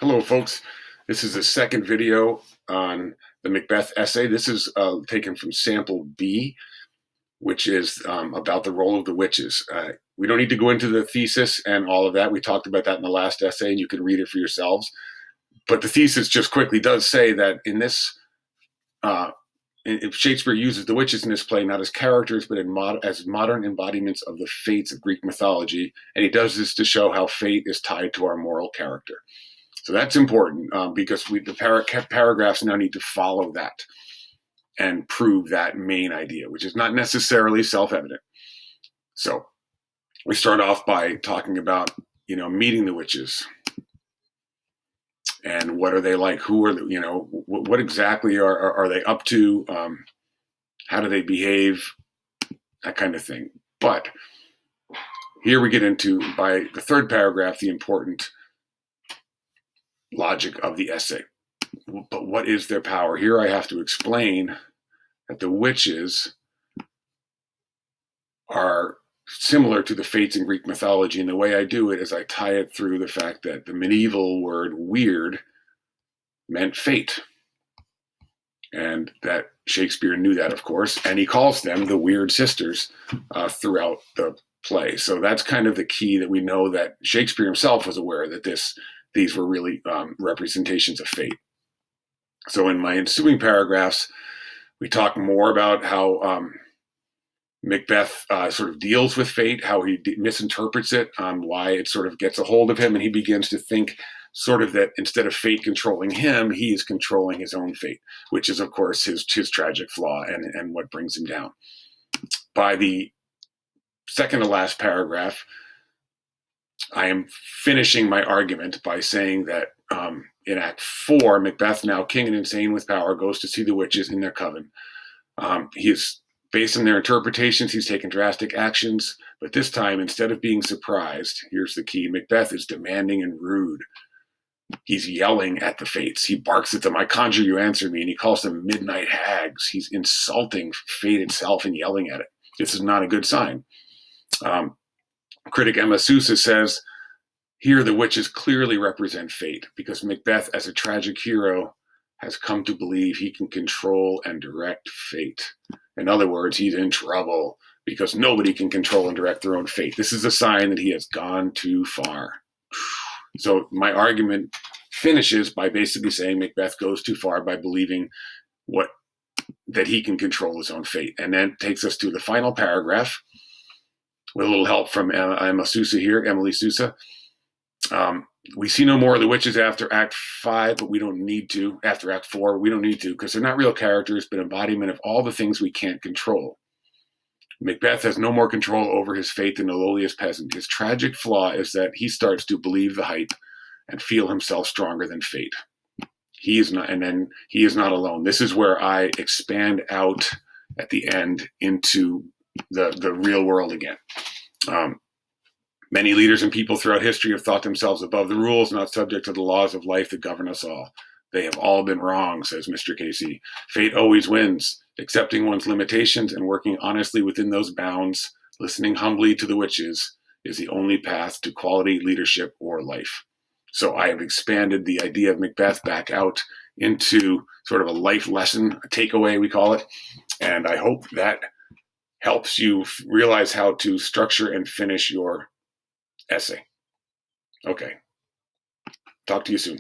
Hello, folks. This is the second video on the Macbeth essay. This is taken from sample B, which is about the role of the witches. We don't need to go into the thesis and all of that. We talked about that in the last essay, and you can read it for yourselves. But the thesis just quickly does say that in this, if Shakespeare uses the witches in this play not as characters, but as modern embodiments of the fates of Greek mythology, and he does this to show how fate is tied to our moral character. So that's important because the paragraphs now need to follow that and prove that main idea, which is not necessarily self-evident. So we start off by talking about, meeting the witches. And what are they like? Who are, what exactly are they up to? How do they behave? That kind of thing. But here we get into, by the third paragraph, the important logic of the essay. But what is their power? Here I have to explain that the witches are similar to the fates in Greek mythology, and the way I do it is I tie it through the fact that the medieval word weird meant fate, and that Shakespeare knew that, of course, and he calls them the Weird Sisters throughout the play. So that's kind of the key, that we know that Shakespeare himself was aware that these were really representations of fate. So in my ensuing paragraphs, we talk more about how Macbeth sort of deals with fate, how he misinterprets it, why it sort of gets a hold of him, and he begins to think sort of that instead of fate controlling him, he is controlling his own fate, which is, of course, his tragic flaw and what brings him down. By the second to last paragraph, I am finishing my argument by saying that in Act 4, Macbeth, now king and insane with power, goes to see the witches in their coven. He is, based on their interpretations, he's taken drastic actions, but this time, instead of being surprised, here's the key, Macbeth is demanding and rude. He's yelling at the fates. He barks at them, "I conjure you, answer me," and he calls them midnight hags. He's insulting fate itself and yelling at it. This is not a good sign. Critic Emma Sousa says, here the witches clearly represent fate, because Macbeth, as a tragic hero, has come to believe he can control and direct fate. In other words, he's in trouble because nobody can control and direct their own fate. This is a sign that he has gone too far. So my argument finishes by basically saying Macbeth goes too far by believing that he can control his own fate. And then takes us to the final paragraph with a little help from Emily Sousa. We see no more of the witches after Act 5, but we don't need to. After Act 4, we don't need to, because they're not real characters, but embodiment of all the things we can't control. Macbeth has no more control over his fate than the lowliest peasant. His tragic flaw is that he starts to believe the hype and feel himself stronger than fate. He is not, and then he is not alone. This is where I expand out at the end into the real world again. Many leaders and people throughout history have thought themselves above the rules, not subject to the laws of life that govern us all. They have all been wrong, says Mr. Casey. Fate always wins. Accepting one's limitations and working honestly within those bounds, listening humbly to the witches, is the only path to quality leadership or life. So I have expanded the idea of Macbeth back out into sort of a life lesson, a takeaway, we call it. And I hope that helps you realize how to structure and finish your essay. Okay. Talk to you soon.